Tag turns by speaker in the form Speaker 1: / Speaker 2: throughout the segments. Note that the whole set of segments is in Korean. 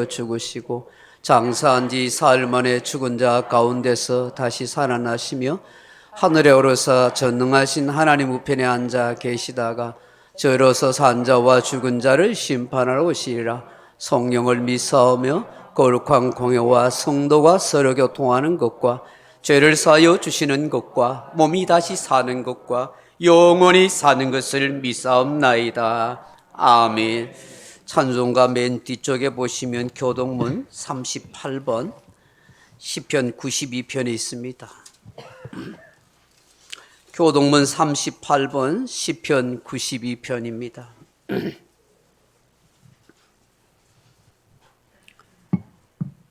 Speaker 1: 죽으시고 장사한 지 사흘 만에 죽은 자 가운데서 다시 살아나시며 하늘에 오르사 전능하신 하나님 우편에 앉아 계시다가 저로서 산 자와 죽은 자를 심판하러 오시리라. 성령을 믿사오며 거룩한 공회와 성도가 서로 교통하는 것과 죄를 사하여 주시는 것과 몸이 다시 사는 것과 영원히 사는 것을 믿사옵나이다. 아멘. 찬송가 맨 뒤쪽에 보시면 교동문 38번 시편 92편이 있습니다. 교동문 38번 시편 92편입니다.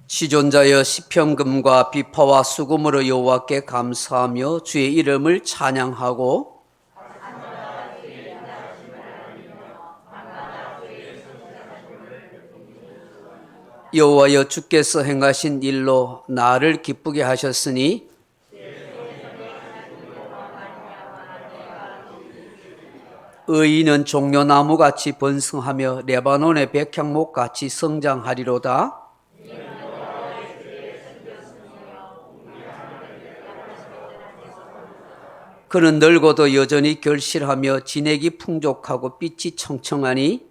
Speaker 1: 시존자여 시편금과 비파와 수금으로 여호와께 감사하며 주의 이름을 찬양하고 여호와여 주께서 행하신 일로 나를 기쁘게 하셨으니 의인은 종려나무같이 번성하며 레바논의 백향목같이 성장하리로다. 그는 늙어도 여전히 결실하며 진액이 풍족하고 빛이 청청하니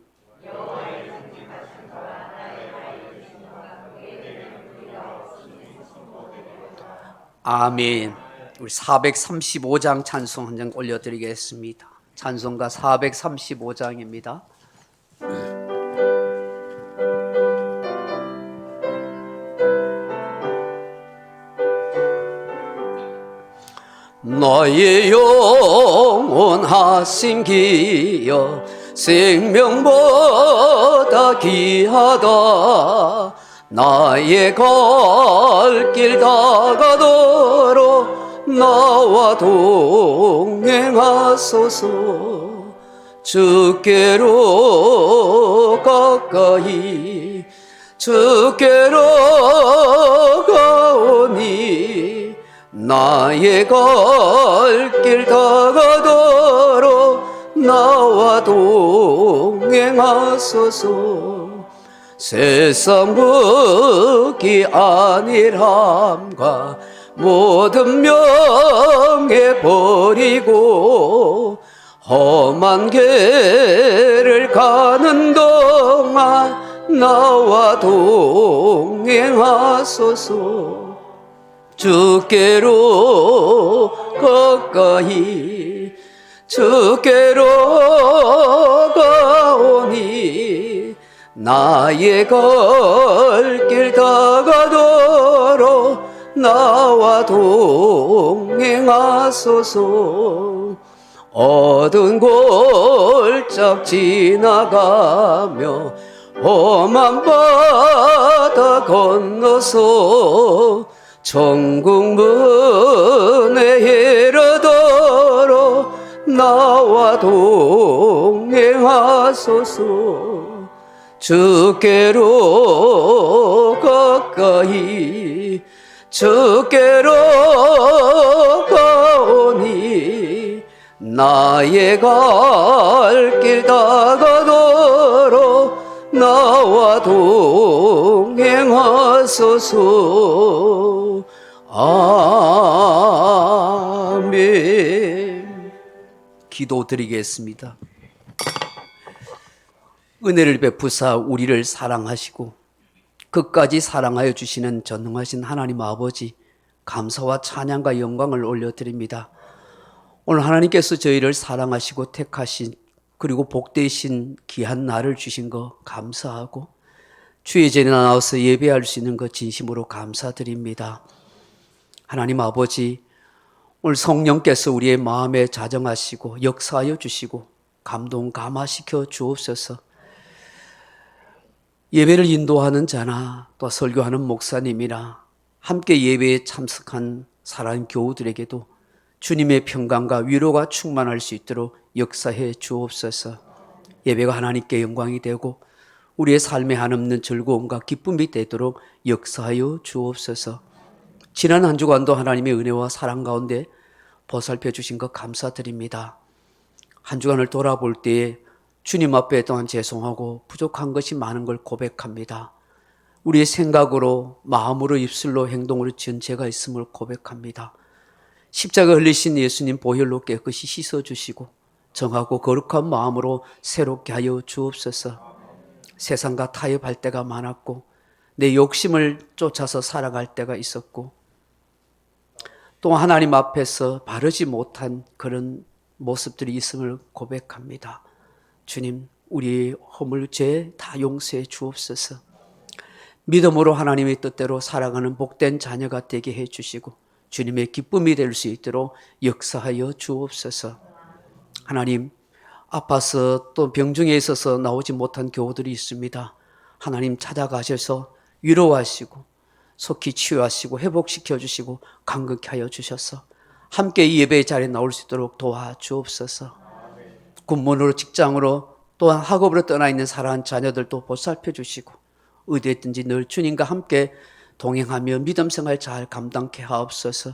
Speaker 1: 아멘. 우리 435장 찬송 한 장 올려드리겠습니다. 찬송가 435장입니다. 나의 영원하신 기여 생명보다 귀하다. 나의 갈 길 다가도록 나와 동행하소서. 주께로 가까이 주께로 가오니 나의 갈 길 다가도록 나와 동행하소서. 세상 무기 안일함과 모든 명예 버리고 험한 길을 가는 동안 나와 동행하소서. 주께로 가까이 주께로 가오니 나의 갈 길 다가도록 나와 동행하소서. 어두운 골짝 지나가며 험한 바다 건너서 천국 문에 이르도록 나와 동행하소서. 주께로 가까이 주께로 가오니 나의 갈 길 다가도록 나와 동행하소서. 아멘. 기도드리겠습니다. 은혜를 베푸사 우리를 사랑하시고 끝까지 사랑하여 주시는 전능하신 하나님 아버지, 감사와 찬양과 영광을 올려드립니다. 오늘 하나님께서 저희를 사랑하시고 택하신 그리고 복되신 귀한 날을 주신 것 감사하고 주의 전에 나와서 예배할 수 있는 것 진심으로 감사드립니다. 하나님 아버지, 오늘 성령께서 우리의 마음에 자정하시고 역사하여 주시고 감동 감화시켜 주옵소서. 예배를 인도하는 자나 또 설교하는 목사님이나 함께 예배에 참석한 사랑하는 교우들에게도 주님의 평강과 위로가 충만할 수 있도록 역사해 주옵소서. 예배가 하나님께 영광이 되고 우리의 삶에 한없는 즐거움과 기쁨이 되도록 역사하여 주옵소서. 지난 한 주간도 하나님의 은혜와 사랑 가운데 보살펴 주신 것 감사드립니다. 한 주간을 돌아볼 때에 주님 앞에 또한 죄송하고 부족한 것이 많은 걸 고백합니다. 우리의 생각으로, 마음으로, 입술로, 행동으로 지은 죄가 있음을 고백합니다. 십자가 흘리신 예수님 보혈로 깨끗이 씻어주시고 정하고 거룩한 마음으로 새롭게 하여 주옵소서. 세상과 타협할 때가 많았고 내 욕심을 쫓아서 살아갈 때가 있었고 또 하나님 앞에서 바르지 못한 그런 모습들이 있음을 고백합니다. 주님, 우리의 허물 죄 다 용서해 주옵소서. 믿음으로 하나님의 뜻대로 살아가는 복된 자녀가 되게 해 주시고 주님의 기쁨이 될 수 있도록 역사하여 주옵소서. 하나님, 아파서 또 병중에 있어서 나오지 못한 교우들이 있습니다. 하나님 찾아가셔서 위로하시고 속히 치유하시고 회복시켜 주시고 강건케 하여 주셔서 함께 이 예배의 자리에 나올 수 있도록 도와주옵소서. 군문으로 직장으로 또한 학업으로 떠나 있는 사랑하는 자녀들도 보살펴 주시고 어디에 있든지 늘 주님과 함께 동행하며 믿음 생활 잘 감당케 하옵소서.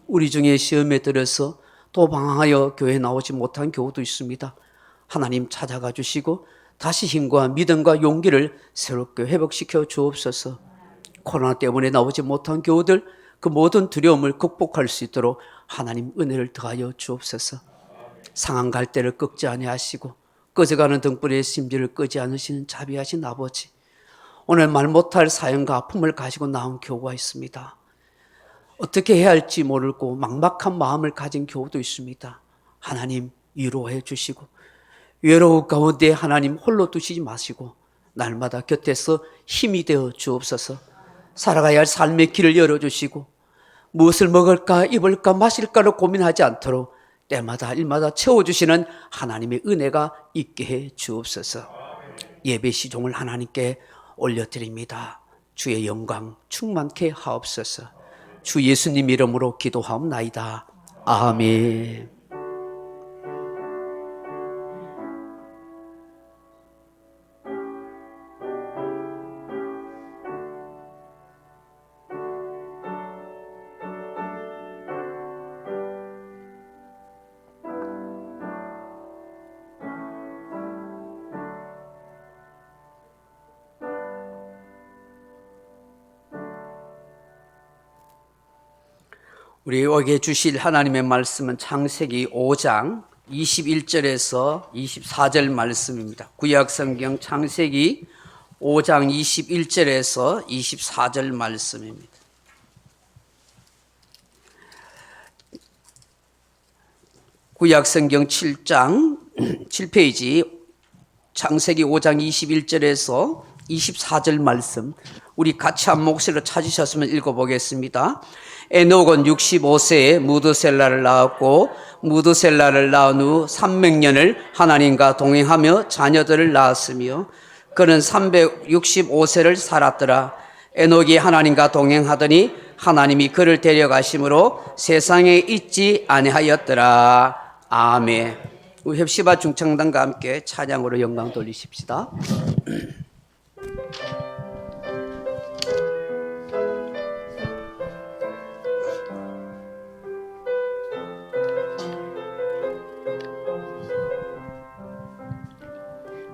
Speaker 1: 우리 중에 시험에 들어서 또 방황하여 교회에 나오지 못한 교우도 있습니다. 하나님 찾아가 주시고 다시 힘과 믿음과 용기를 새롭게 회복시켜 주옵소서. 코로나 때문에 나오지 못한 교우들 그 모든 두려움을 극복할 수 있도록 하나님 은혜를 더하여 주옵소서. 상한 갈대를 꺾지 아니하시고 꺼져가는 등불의 심지를 끄지 않으시는 자비하신 아버지, 오늘 말 못할 사연과 아픔을 가지고 나온 교우가 있습니다. 어떻게 해야 할지 모르고 막막한 마음을 가진 교우도 있습니다. 하나님 위로해 주시고 외로운 가운데 하나님 홀로 두시지 마시고 날마다 곁에서 힘이 되어 주옵소서. 살아가야 할 삶의 길을 열어주시고 무엇을 먹을까 입을까 마실까로 고민하지 않도록 때마다 일마다 채워주시는 하나님의 은혜가 있게 해 주옵소서. 예배 시종을 하나님께 올려드립니다. 주의 영광 충만케 하옵소서. 주 예수님 이름으로 기도하옵나이다. 아멘. 우리에게 주실 하나님의 말씀은 창세기 5장 21절에서 24절 말씀입니다. 구약성경 창세기 5장 21절에서 24절 말씀입니다. 구약성경 7장 7페이지 창세기 5장 21절에서 24절 말씀, 우리 같이 한 목소리로 찾으셨으면 읽어보겠습니다. 에녹은 65세에 무드셀라를 낳았고 무드셀라를 낳은 후 300년을 하나님과 동행하며 자녀들을 낳았으며 그는 365세를 살았더라. 에녹이 하나님과 동행하더니 하나님이 그를 데려가심으로 세상에 있지 아니하였더라. 아멘. 우리 헵시바 중창단과 함께 찬양으로 영광 돌리십시다.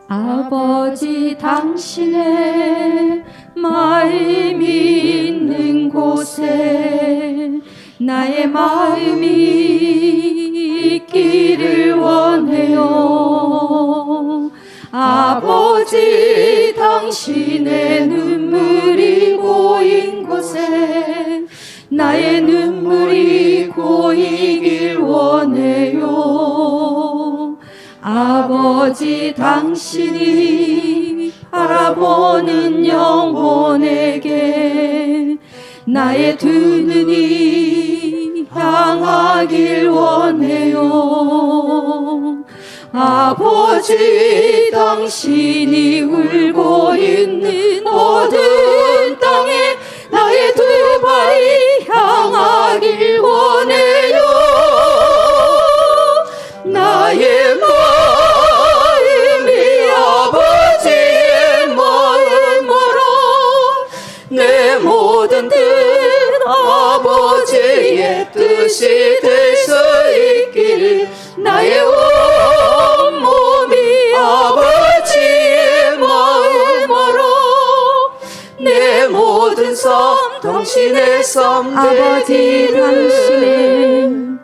Speaker 2: 아버지, 당신의 마음이 있는 곳에 나의 마음이 있기를 원해요. 아버지, 당신의 눈물이 고인 곳에 나의 눈물이 고이길 원해요. 아버지, 당신이 바라보는 영혼에게 나의 두 눈이 향하길 원해요. 아버지, 당신이 울고 있는 어두운 땅에 나의 두 발이 향하길 원해요. 나의 마음이 아버지의 마음으로 내 모든 뜻 아버지의 뜻이 돼서 있기를 나의 온 몸이 아버지의 마음으로 내 나의 모든 삶 당신의 삶 되기를.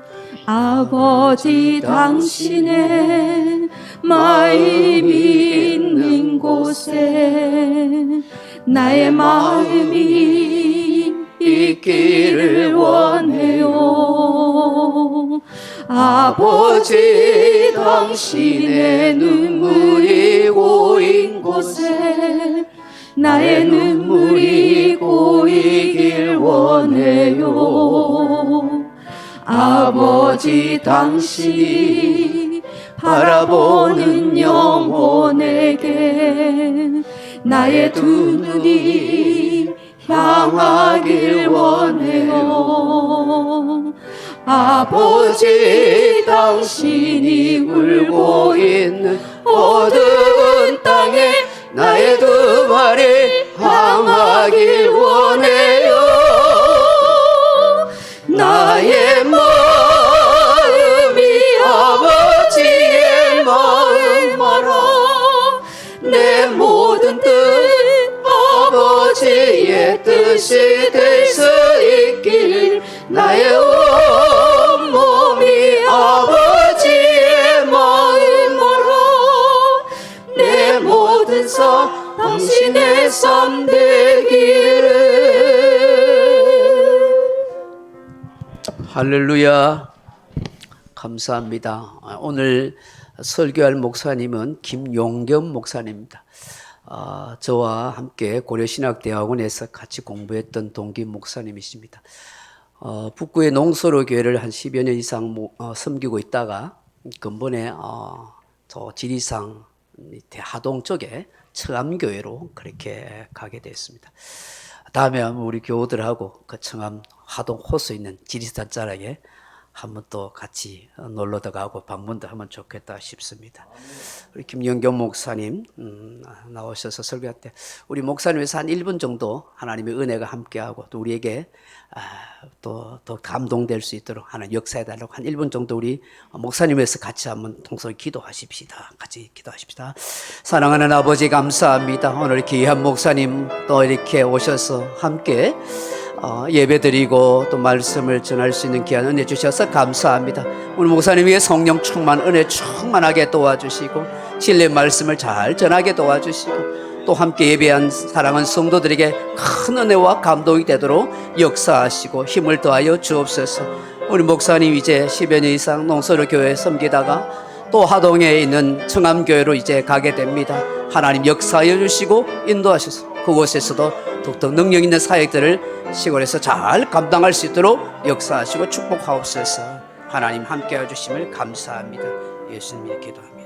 Speaker 3: 아버지 당신의 마음이 있는 곳에 나의 마음이 있기를 원해요. 아버지 당신의 눈물이 고인 곳에 나의 눈물이 고이길 원해요. 아버지 당신이 바라보는 영혼에게 나의 두 눈이 향하길 원해요. 아버지 당신이 울고 있는 어두운 땅에 나의 두 발이 향하길 원해요. 나의 마음이 아버지의 마음 알아. 내 모든 뜻 아버지의 뜻이 될 수 있길. 나의 온 몸이 아버지의 마음 알아. 내 모든 삶 당신의 삶 되기를.
Speaker 1: 할렐루야. 감사합니다. 오늘 설교할 목사님은 김용겸 목사님입니다. 저와 함께 고려신학대학원에서 같이 공부했던 동기 목사님이십니다. 북구의 농소로 교회를 한 10여 년 이상 섬기고 있다가 근본에 저 지리산 하동 쪽에 청암교회로 그렇게 가게 됐습니다. 다음에 우리 교우들하고 그 청암 하동 호수 있는 지리산 자락에 한번 또 같이 놀러도 가고 방문도 하면 좋겠다 싶습니다. 우리 김영경 목사님 나오셔서 설교할 때 우리 목사님에서 한 1분 정도 하나님의 은혜가 함께하고 또 우리에게 또 감동될 수 있도록 하는 역사해달라고 한 1분 정도 우리 목사님에서 같이 한번 통성 기도하십시다. 같이 기도하십시다. 사랑하는 아버지 감사합니다. 오늘 귀한 목사님 또 이렇게 오셔서 함께 예배드리고 또 말씀을 전할 수 있는 귀한 은혜 주셔서 감사합니다. 오늘 목사님 위에 성령 충만 은혜 충만하게 도와주시고 진리의 말씀을 잘 전하게 도와주시고 또 함께 예배한 사랑하는 성도들에게 큰 은혜와 감동이 되도록 역사하시고 힘을 더하여 주옵소서. 우리 목사님 이제 10여 년 이상 농소로 교회 섬기다가 또 하동에 있는 청암교회로 이제 가게 됩니다. 하나님 역사하여 주시고 인도하셔서 그곳에서도 더욱더 능력 있는 사역들을 시골에서 잘 감당할 수 있도록 역사하시고 축복하옵소서. 하나님 함께해 주심을 감사합니다. 예수님의 기도합니다.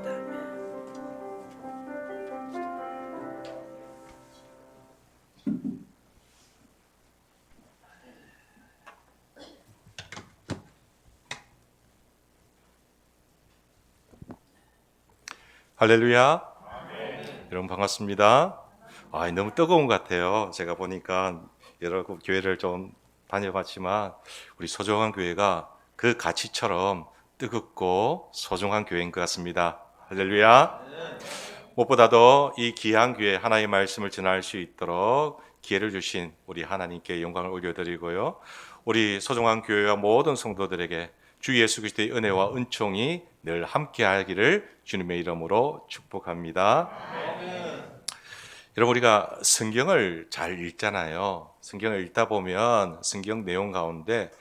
Speaker 4: 할렐루야. 여러분 반갑습니다. 너무 뜨거운 것 같아요. 제가 보니까 여러 교회를 좀 다녀봤지만 우리 소중한 교회가 그 가치처럼 뜨겁고 소중한 교회인 것 같습니다. 할렐루야. 무엇보다도 이 귀한 교회 하나의 말씀을 전할 수 있도록 기회를 주신 우리 하나님께 영광을 올려드리고요. 우리 소중한 교회와 모든 성도들에게 주 예수 그리스도의 은혜와 은총이 늘 함께하기를 주님의 이름으로 축복합니다. 여러분 우리가 성경을 잘 읽잖아요. 성경을 읽다 보면 성경 내용 가운데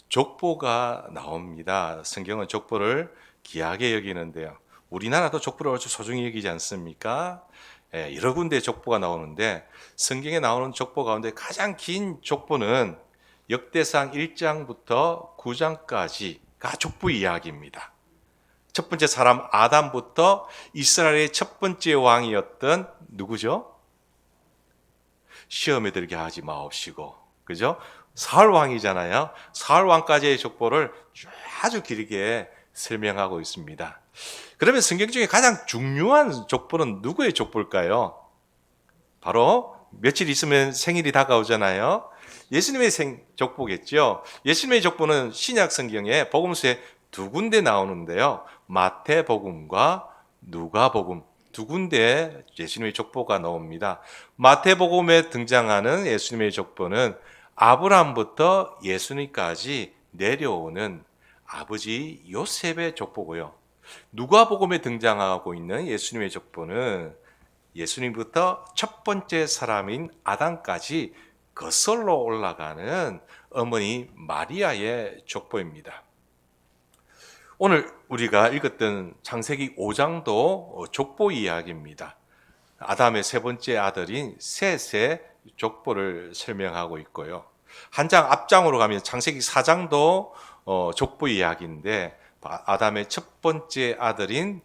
Speaker 4: 족보가 나옵니다. 성경은 족보를 귀하게 여기는데요. 우리나라도 족보를 아주 소중히 여기지 않습니까? 여러 군데 족보가 나오는데 성경에 나오는 족보 가운데 가장 긴 족보는 역대상 1장부터 9장까지가 족보 이야기입니다. 첫 번째 사람 아담부터 이스라엘의 첫 번째 왕이었던 누구죠? 시험에 들게 하지 마옵시고, 그죠? 사울 왕이잖아요. 사울 왕까지의 족보를 아주 길게 설명하고 있습니다. 그러면 성경 중에 가장 중요한 족보는 누구의 족보일까요? 바로 며칠 있으면 생일이 다가오잖아요. 예수님의 족보겠죠. 예수님의 족보는 신약 성경에 복음서에 두 군데 나오는데요. 마태복음과 누가복음, 두 군데 예수님의 족보가 나옵니다. 마태복음에 등장하는 예수님의 족보는 아브라함부터 예수님까지 내려오는 아버지 요셉의 족보고요. 누가복음에 등장하고 있는 예수님의 족보는 예수님부터 첫 번째 사람인 아담까지 거슬러 올라가는 어머니 마리아의 족보입니다. 오늘 우리가 읽었던 창세기 5장도 족보 이야기입니다. 아담의 세 번째 아들인 셋의 족보를 설명하고 있고요. 한 장 앞장으로 가면 창세기 4장도 족보 이야기인데 아담의 첫 번째 아들인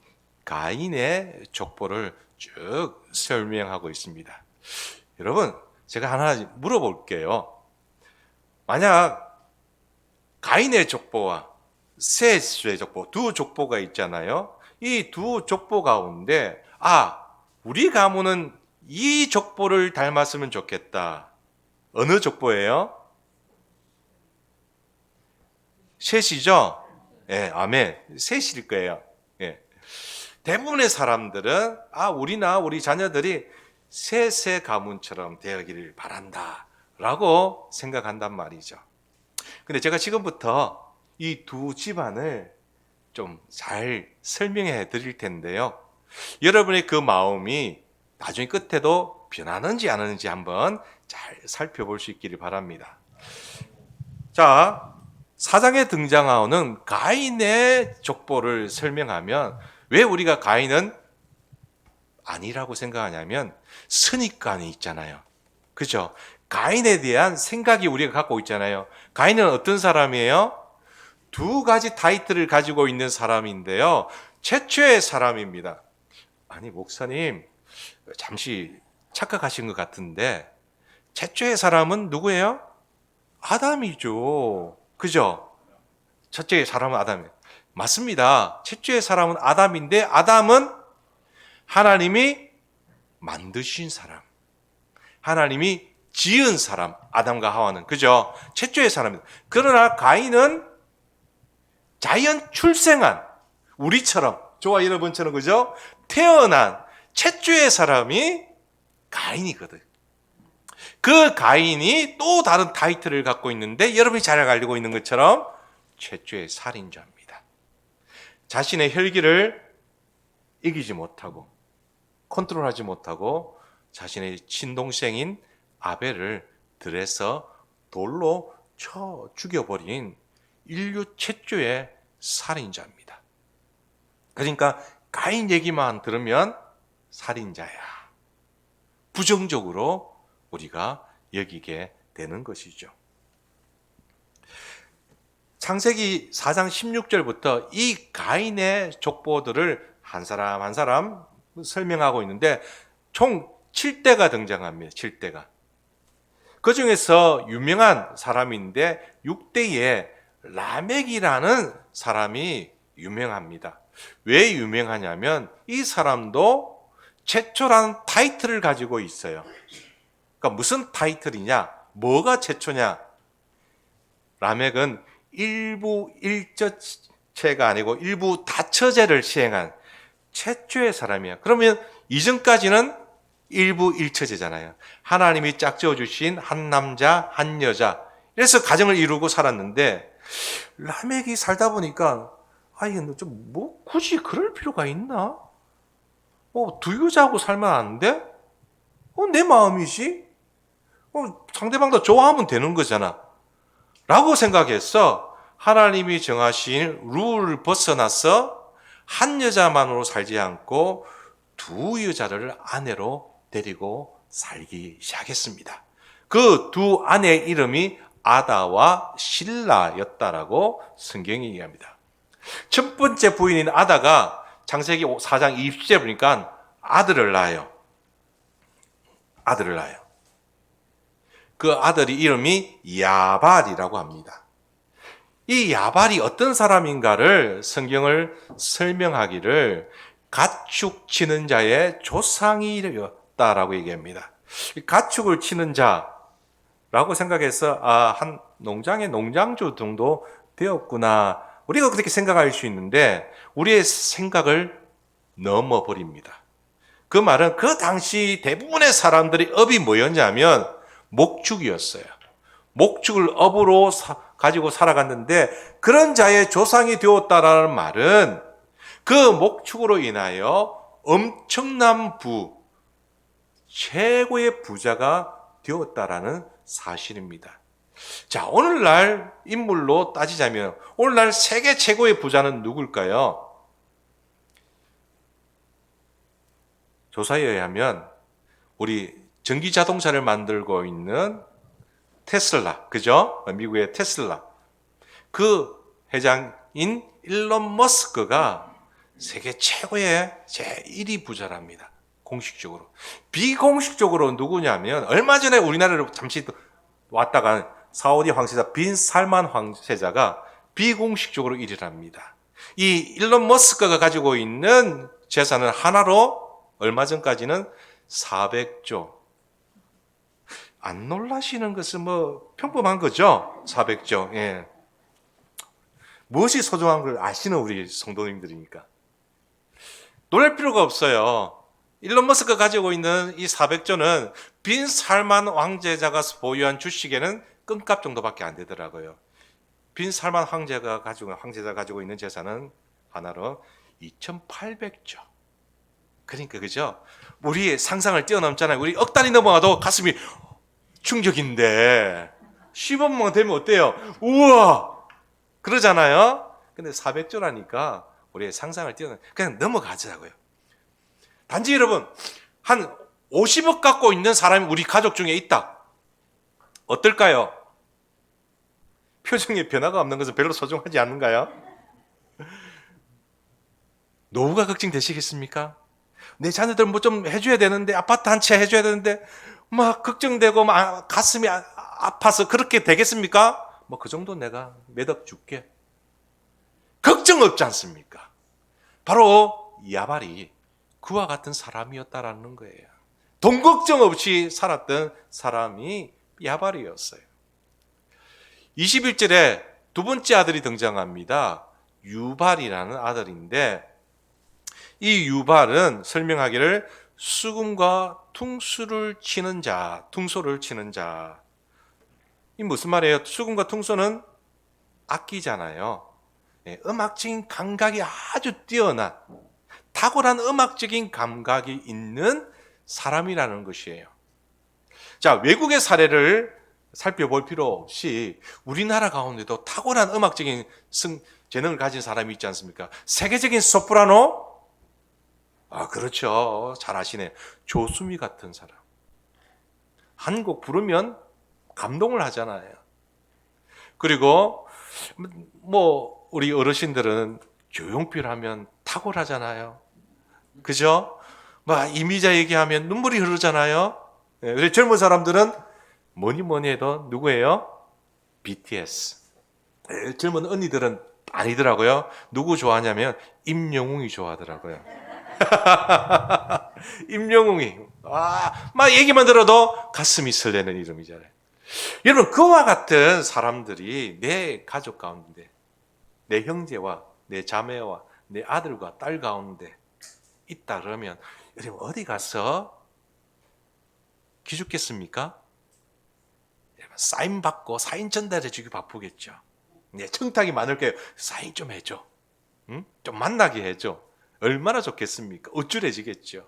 Speaker 4: 가인의 족보를 쭉 설명하고 있습니다. 여러분, 제가 하나 물어볼게요. 만약 가인의 족보와 셋의 족보, 두 족보가 있잖아요. 이 두 족보 가운데 우리 가문은 이 족보를 닮았으면 좋겠다. 어느 족보예요? 셋이죠? 예, 아멘. 셋일 거예요. 예. 대부분의 사람들은 우리나 우리 자녀들이 셋의 가문처럼 되기를 바란다 라고 생각한단 말이죠. 근데 제가 지금부터 이 두 집안을 좀 잘 설명해 드릴 텐데요. 여러분의 그 마음이 나중에 끝에도 변하는지 안 하는지 한번 잘 살펴볼 수 있기를 바랍니다. 자, 4장에 등장하는 가인의 족보를 설명하면 왜 우리가 가인은 아니라고 생각하냐면 선입관이 있잖아요. 그죠? 가인에 대한 생각이 우리가 갖고 있잖아요. 가인은 어떤 사람이에요? 두 가지 타이틀을 가지고 있는 사람인데요. 최초의 사람입니다. 아니, 목사님, 잠시 착각하신 것 같은데, 최초의 사람은 누구예요? 아담이죠. 그죠? 첫째의 사람은 아담이에요. 맞습니다. 최초의 사람은 아담인데, 아담은 하나님이 만드신 사람. 하나님이 지은 사람, 아담과 하와는. 그죠? 최초의 사람입니다. 그러나 가인은 자연 출생한, 우리처럼, 저와 여러분처럼, 그죠? 태어난 최초의 사람이 가인이거든. 그 가인이 또 다른 타이틀을 갖고 있는데, 여러분이 잘 알고 있는 것처럼 최초의 살인자입니다. 자신의 혈기를 이기지 못하고, 컨트롤하지 못하고, 자신의 친동생인 아벨을 들에서 돌로 쳐 죽여버린 인류 최초의 살인자입니다. 그러니까 가인 얘기만 들으면 살인자야. 부정적으로 우리가 여기게 되는 것이죠. 창세기 4장 16절부터 이 가인의 족보들을 한 사람 한 사람 설명하고 있는데 총 7대가 등장합니다. 7대가. 그 중에서 유명한 사람인데 6대에 라멕이라는 사람이 유명합니다. 왜 유명하냐면 이 사람도 최초라는 타이틀을 가지고 있어요. 그러니까 무슨 타이틀이냐? 뭐가 최초냐? 라멕은 일부 일처제가 아니고 일부 다처제를 시행한 최초의 사람이야. 그러면 이전까지는 일부 일처제잖아요. 하나님이 짝지어 주신 한 남자, 한 여자. 그래서 가정을 이루고 살았는데 라멕이 살다 보니까 좀 굳이 그럴 필요가 있나? 두 여자하고 살면 안 돼? 내 마음이지? 상대방도 좋아하면 되는 거잖아. 라고 생각해서 하나님이 정하신 룰을 벗어나서 한 여자만으로 살지 않고 두 여자를 아내로 데리고 살기 시작했습니다. 그 두 아내의 이름이 아다와 실라였다라고 성경이 얘기합니다. 첫 번째 부인인 아다가 창세기 4장 20절에 보니까 아들을 낳아요. 그 아들이 이름이 야발이라고 합니다. 이 야발이 어떤 사람인가를 성경을 설명하기를 가축 치는 자의 조상이었다라고 얘기합니다. 가축을 치는 자라고 생각해서 한 농장의 농장주 정도 되었구나. 우리가 그렇게 생각할 수 있는데 우리의 생각을 넘어버립니다. 그 말은 그 당시 대부분의 사람들의 업이 뭐였냐면 목축이었어요. 목축을 업으로 가지고 살아갔는데 그런 자의 조상이 되었다라는 말은 그 목축으로 인하여 엄청난 최고의 부자가 되었다라는 사실입니다. 자, 오늘날 인물로 따지자면 오늘날 세계 최고의 부자는 누굴까요? 조사에 의하면 우리 전기 자동차를 만들고 있는 테슬라, 그죠? 미국의 테슬라. 그 회장인 일론 머스크가 세계 최고의 제1위 부자랍니다. 공식적으로. 비공식적으로 누구냐면 얼마 전에 우리나라로 잠시 왔다가 사우디 황제자 빈 살만 황제자가 비공식적으로 1위랍니다. 이 일론 머스크가 가지고 있는 재산은 하나로 얼마 전까지는 400조. 안 놀라시는 것은 뭐 평범한 거죠? 400조. 예. 무엇이 소중한 걸 아시는 우리 성도님들이니까. 놀랄 필요가 없어요. 일론 머스크가 가지고 있는 이 400조는 빈 살만 황제자가 보유한 주식에는 끈값 정도밖에 안 되더라고요. 빈 살만 황제자가 가지고 있는 재산은 하나로 2,800조. 그러니까 그죠? 우리 상상을 뛰어넘잖아요. 우리 억 단위 넘어가도 가슴이 충격인데 10원만 되면 어때요? 우와! 그러잖아요. 근데 400조라니까 우리의 상상을 뛰어넘 그냥 넘어가자고요. 단지 여러분 한 50억 갖고 있는 사람이 우리 가족 중에 있다. 어떨까요? 표정에 변화가 없는 것은 별로 소중하지 않는가요? 노후가 걱정되시겠습니까? 내 자녀들 뭐 좀 해줘야 되는데 아파트 한 채 해줘야 되는데 막 걱정되고 막 가슴이 아파서 그렇게 되겠습니까? 뭐 그 정도 내가 몇 억 줄게. 걱정 없지 않습니까? 바로 야발이 그와 같은 사람이었다라는 거예요. 돈 걱정 없이 살았던 사람이 야발이었어요. 21절에 두 번째 아들이 등장합니다. 유발이라는 아들인데 이 유발은 설명하기를 수금과 퉁소를 치는 자. 이 무슨 말이에요? 수금과 퉁소는 악기잖아요. 음악적인 감각이 아주 뛰어난 탁월한 음악적인 감각이 있는 사람이라는 것이에요. 자, 외국의 사례를 살펴볼 필요 없이 우리나라 가운데도 탁월한 음악적인 재능을 가진 사람이 있지 않습니까? 세계적인 소프라노? 아, 그렇죠. 잘 아시네. 조수미 같은 사람. 한 곡 부르면 감동을 하잖아요. 그리고 뭐 우리 어르신들은 조용필 하면 탁월하잖아요. 그죠? 막 이미자 얘기하면 눈물이 흐르잖아요. 우리 젊은 사람들은 뭐니 해도 누구예요? BTS. 젊은 언니들은 아니더라고요. 누구 좋아하냐면 임영웅이 좋아하더라고요. 임영웅이. 막 얘기만 들어도 가슴이 설레는 이름이잖아요. 여러분, 그와 같은 사람들이 내 가족 가운데, 내 형제와 내 자매와 내 아들과 딸 가운데 있다 그러면 여러분 어디 가서 기죽겠습니까? 사인 받고 사인 전달해 주기 바쁘겠죠. 네, 청탁이 많을 거예요. 사인 좀 해줘. 응? 좀 만나게 해줘. 얼마나 좋겠습니까? 우쭐해지겠죠.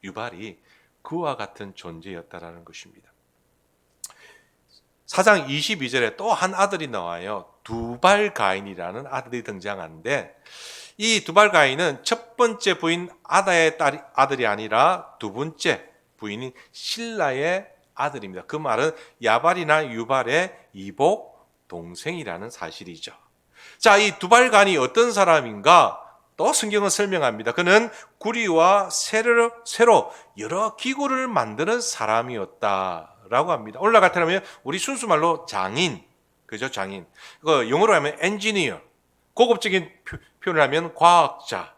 Speaker 4: 유발이 그와 같은 존재였다라는 것입니다. 4장 22절에 또 한 아들이 나와요. 두발가인이라는 아들이 등장하는데 이 두발가인은 첫 번째 부인 아다의 아들이 아니라 두 번째 부인인 실라의 아들입니다. 그 말은 야발이나 유발의 이복 동생이라는 사실이죠. 자, 이 두발간이 어떤 사람인가? 또 성경은 설명합니다. 그는 구리와 쇠로 여러 기구를 만드는 사람이었다라고 합니다. 올라갈 때라면 우리 순수말로 장인, 그죠? 장인. 그 영어로 하면 엔지니어. 고급적인 표현을 하면 과학자.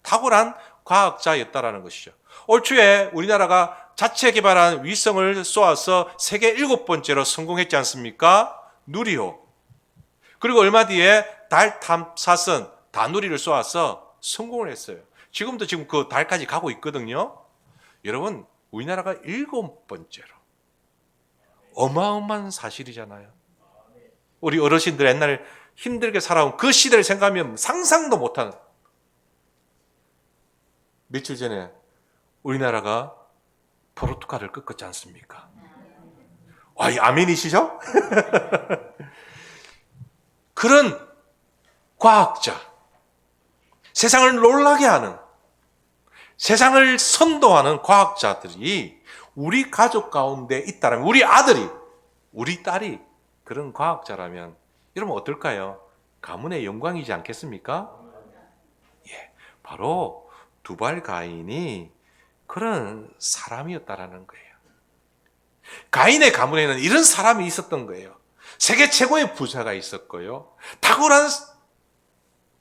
Speaker 4: 탁월한 과학자였다라는 것이죠. 올 초에 우리나라가 자체 개발한 위성을 쏘아서 세계 7번째로 성공했지 않습니까? 누리호. 그리고 얼마 뒤에 달 탐사선 다누리를 쏘아서 성공을 했어요.
Speaker 5: 지금도 지금 그 달까지 가고 있거든요. 여러분, 우리나라가 7번째로 어마어마한 사실이잖아요. 우리 어르신들 옛날에 힘들게 살아온 그 시대를 생각하면 상상도 못하는. 며칠 전에 우리나라가 포르투갈을 꺾었지 않습니까? 이 아멘이시죠? 그런 과학자, 세상을 놀라게 하는, 세상을 선도하는 과학자들이 우리 가족 가운데 있다면, 우리 아들이, 우리 딸이 그런 과학자라면 여러분 어떨까요? 가문의 영광이지 않겠습니까? 예, 바로 두발 가인이 그런 사람이었다라는 거예요. 가인의 가문에는 이런 사람이 있었던 거예요. 세계 최고의 부자가 있었고요, 탁월한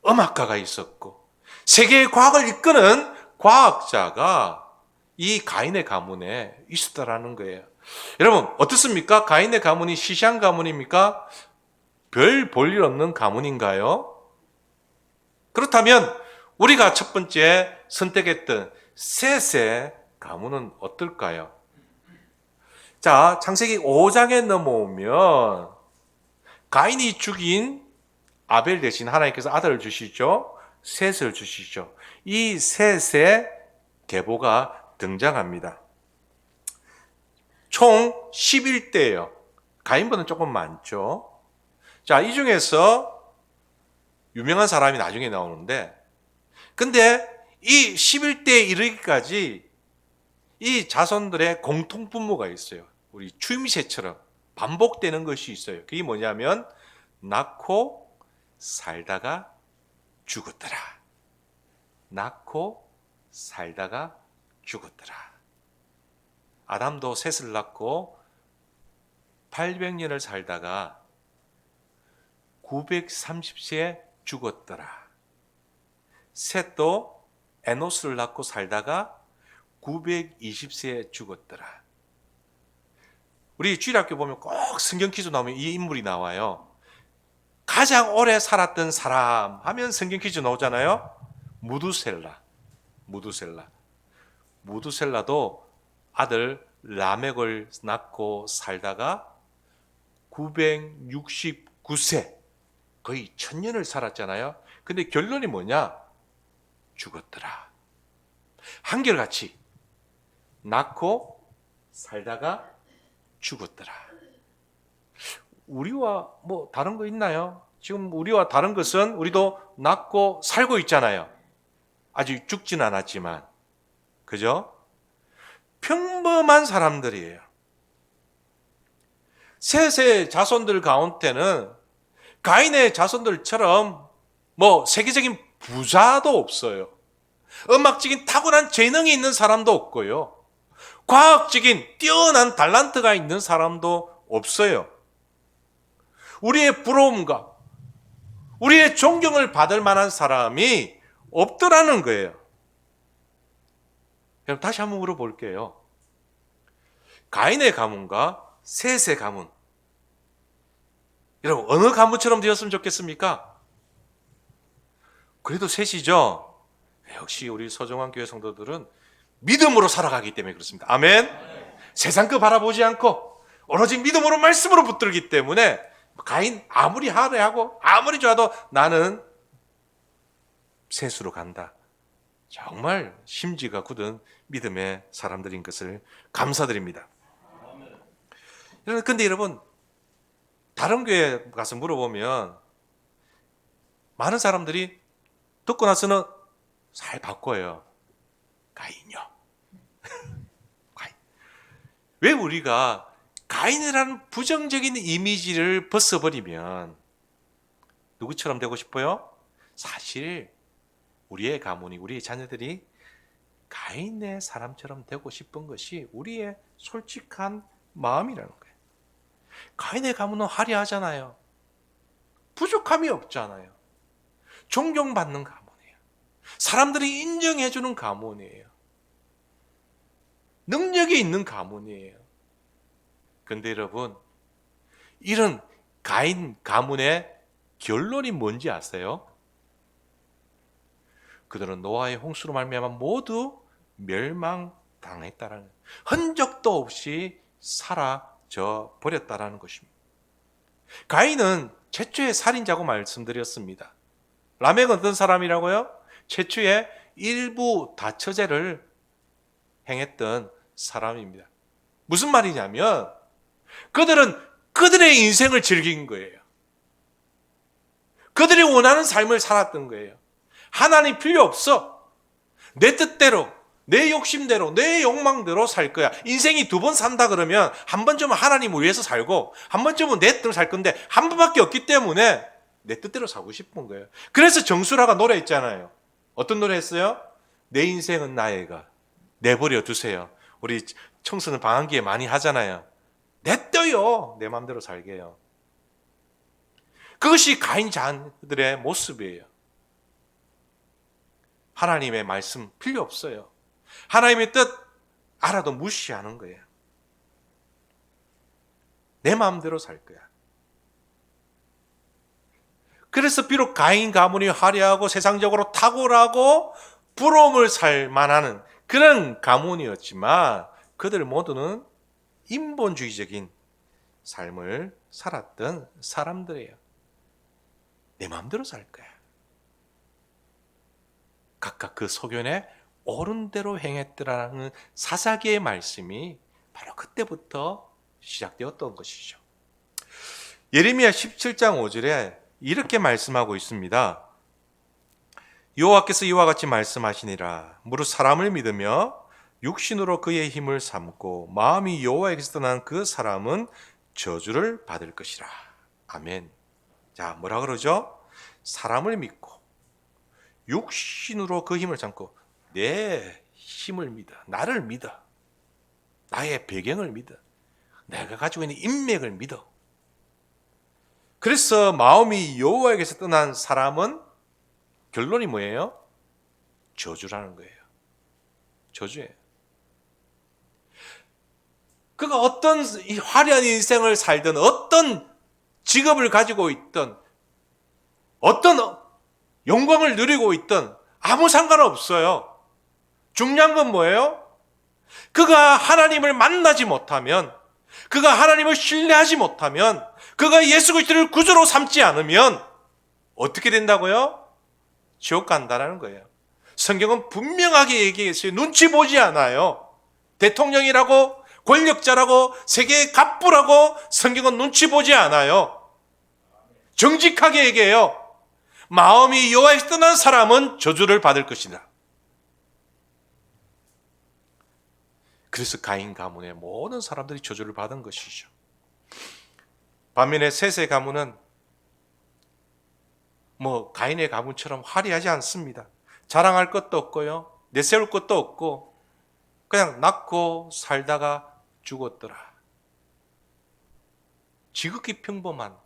Speaker 5: 음악가가 있었고, 세계의 과학을 이끄는 과학자가 이 가인의 가문에 있었다라는 거예요. 여러분 어떻습니까? 가인의 가문이 시시한 가문입니까? 별 볼 일 없는 가문인가요? 그렇다면 우리가 첫 번째 선택했던 셋의 가문은 어떨까요? 자, 창세기 5장에 넘어오면 가인이 죽인 아벨 대신 하나님께서 아들을 주시죠. 셋을 주시죠. 이 셋의 계보가 등장합니다. 총 11대예요. 가인보다는 조금 많죠. 자, 이 중에서 유명한 사람이 나중에 나오는데, 근데 이 11대에 이르기까지 이 자손들의 공통분모가 있어요. 우리 추임새처럼 반복되는 것이 있어요. 그게 뭐냐면 낳고 살다가 죽었더라. 낳고 살다가 죽었더라. 아담도 셋을 낳고 800년을 살다가 930세에 죽었더라. 셋도 에노스를 낳고 살다가 920세에 죽었더라. 우리 주일학교 보면 꼭 성경 퀴즈 나오면 이 인물이 나와요. 가장 오래 살았던 사람 하면 성경 퀴즈 나오잖아요. 무두셀라도 아들 라멕을 낳고 살다가 969세, 거의 1000년을 살았잖아요. 근데 결론이 뭐냐? 죽었더라. 한결같이 낳고 살다가 죽었더라. 우리와 뭐 다른 거 있나요? 지금 우리와 다른 것은 우리도 낳고 살고 있잖아요. 아직 죽진 않았지만, 그죠? 평범한 사람들이에요. 셋의 자손들 가운데는 가인의 자손들처럼 뭐 세계적인 부자도 없어요. 음악적인 탁월한 재능이 있는 사람도 없고요. 과학적인 뛰어난 달란트가 있는 사람도 없어요. 우리의 부러움과 우리의 존경을 받을 만한 사람이 없더라는 거예요. 그럼 다시 한번 물어볼게요. 가인의 가문과 셋의 가문, 여러분 어느 가문처럼 되었으면 좋겠습니까? 그래도 셋이죠. 역시 우리 서정환 교회 성도들은 믿음으로 살아가기 때문에 그렇습니다. 아멘. 세상 거 바라보지 않고 오로지 믿음으로 말씀으로 붙들기 때문에 가인 아무리 하려하고 아무리 좋아도 나는 셋으로 간다. 정말 심지가 굳은 믿음의 사람들인 것을 감사드립니다. 근데 여러분, 다른 교회 가서 물어보면 많은 사람들이 듣고 나서는 잘 바꿔요. 가인요. 가인. 왜 우리가 가인이라는 부정적인 이미지를 벗어버리면 누구처럼 되고 싶어요? 사실 우리의 가문이, 우리의 자녀들이 가인의 사람처럼 되고 싶은 것이 우리의 솔직한 마음이라는 거예요. 가인의 가문은 화려하잖아요. 부족함이 없잖아요. 존경받는 가문이에요. 사람들이 인정해주는 가문이에요. 능력이 있는 가문이에요. 근데 여러분, 이런 가인 가문의 결론이 뭔지 아세요? 그들은 노아의 홍수로 말미암아 모두 멸망당했다라는, 흔적도 없이 사라져 버렸다라는 것입니다. 가인은 최초의 살인자고 말씀드렸습니다. 라멕은 어떤 사람이라고요? 최초의 일부 다처제를 행했던 사람입니다. 무슨 말이냐면 그들은 그들의 인생을 즐긴 거예요. 그들이 원하는 삶을 살았던 거예요. 하나님 필요 없어. 내 뜻대로, 내 욕심대로, 내 욕망대로 살 거야. 인생이 2번 산다 그러면 한 번쯤은 하나님을 위해서 살고 한 번쯤은 내 뜻대로 살 건데 한 번밖에 없기 때문에 내 뜻대로 살고 싶은 거예요. 그래서 정수라가 노래했잖아요. 어떤 노래 했어요? 내 인생은 나의가 내버려 두세요. 우리 청소는 방학기에 많이 하잖아요. 냅둬요. 내 마음대로 살게요. 그것이 가인 자들의 모습이에요. 하나님의 말씀 필요 없어요. 하나님의 뜻 알아도 무시하는 거예요. 내 마음대로 살 거야. 그래서 비록 가인 가문이 화려하고 세상적으로 탁월하고 부러움을 살 만한 그런 가문이었지만 그들 모두는 인본주의적인 삶을 살았던 사람들이에요. 내 마음대로 살 거야. 각각 그 소견에 옳은 대로 행했더라는 사사기의 말씀이 바로 그때부터 시작되었던 것이죠. 예레미야 17장 5절에 이렇게 말씀하고 있습니다. 여호와께서 이와 같이 말씀하시니라. 무릇 사람을 믿으며 육신으로 그의 힘을 삼고 마음이 여호와에게서 떠난 그 사람은 저주를 받을 것이라. 아멘. 자, 뭐라 그러죠? 사람을 믿고 육신으로 그 힘을 삼고 내 힘을 믿어, 나를 믿어, 나의 배경을 믿어, 내가 가지고 있는 인맥을 믿어. 그래서 마음이 여호와에게서 떠난 사람은 결론이 뭐예요? 저주라는 거예요. 저주예요. 그가 어떤 화려한 인생을 살든 어떤 직업을 가지고 있든 어떤 영광을 누리고 있든 아무 상관없어요. 중요한 건 뭐예요? 그가 하나님을 만나지 못하면, 그가 하나님을 신뢰하지 못하면, 그가 예수 그리스도를 구주로 삼지 않으면 어떻게 된다고요? 지옥 간다라는 거예요. 성경은 분명하게 얘기했어요. 눈치 보지 않아요. 대통령이라고 권력자라고 세계의 갑부라고 성경은 눈치 보지 않아요. 정직하게 얘기해요. 마음이 여호와에게서 떠난 사람은 저주를 받을 것이다. 그래서 가인 가문의 모든 사람들이 저주를 받은 것이죠. 반면에 셋의 가문은 가인의 가문처럼 화려하지 않습니다. 자랑할 것도 없고요, 내세울 것도 없고 그냥 낳고 살다가 죽었더라. 지극히 평범한,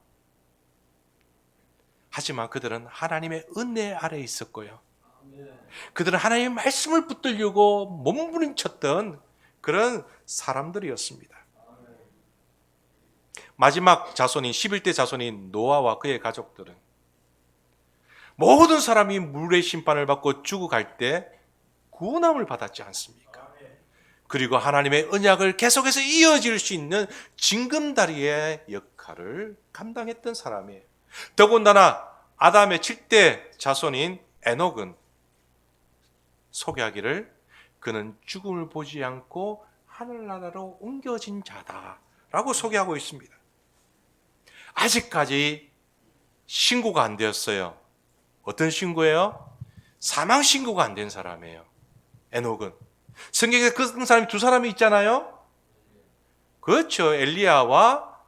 Speaker 5: 하지만 그들은 하나님의 은혜 아래에 있었고요, 그들은 하나님의 말씀을 붙들려고 몸부림쳤던 그런 사람들이었습니다. 마지막 자손인 11대 자손인 노아와 그의 가족들은 모든 사람이 물의 심판을 받고 죽어갈 때 구원함을 받았지 않습니까? 그리고 하나님의 언약을 계속해서 이어질 수 있는 징검다리의 역할을 감당했던 사람이에요. 더군다나 아담의 7대 자손인 에녹은 소개하기를 그는 죽음을 보지 않고 하늘나라로 옮겨진 자다라고 소개하고 있습니다. 아직까지 신고가 안 되었어요. 어떤 신고예요? 사망 신고가 안 된 사람이에요. 에녹은. 성경에 그런 사람이 2사람이 있잖아요. 그렇죠. 엘리야와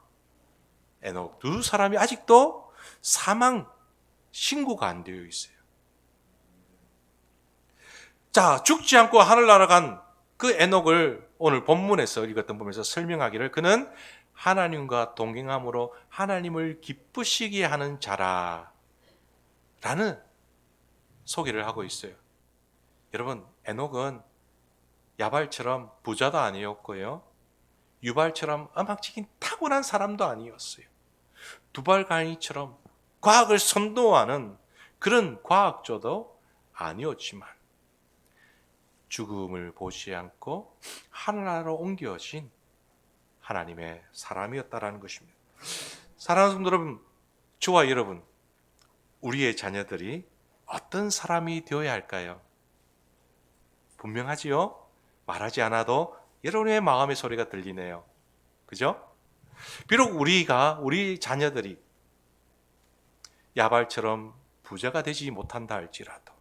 Speaker 5: 에녹 2사람이 아직도 사망 신고가 안 되어 있어요. 자, 죽지 않고 하늘나라 간 그 에녹을 오늘 본문에서 읽었던 부분에서 설명하기를 그는 하나님과 동행함으로 하나님을 기쁘시게 하는 자라 라는 소개를 하고 있어요. 여러분, 에녹은 야발처럼 부자도 아니었고요, 유발처럼 음악적인 타고난 사람도 아니었어요. 두발가인처럼 과학을 선도하는 그런 과학자도 아니었지만 죽음을 보지 않고 하늘나라로 옮겨진 하나님의 사람이었다라는 것입니다. 사랑하는 성도 여러분, 저와 여러분, 우리의 자녀들이 어떤 사람이 되어야 할까요? 분명하지요? 말하지 않아도 여러분의 마음의 소리가 들리네요. 그죠? 비록 우리 자녀들이 야발처럼 부자가 되지 못한다 할지라도,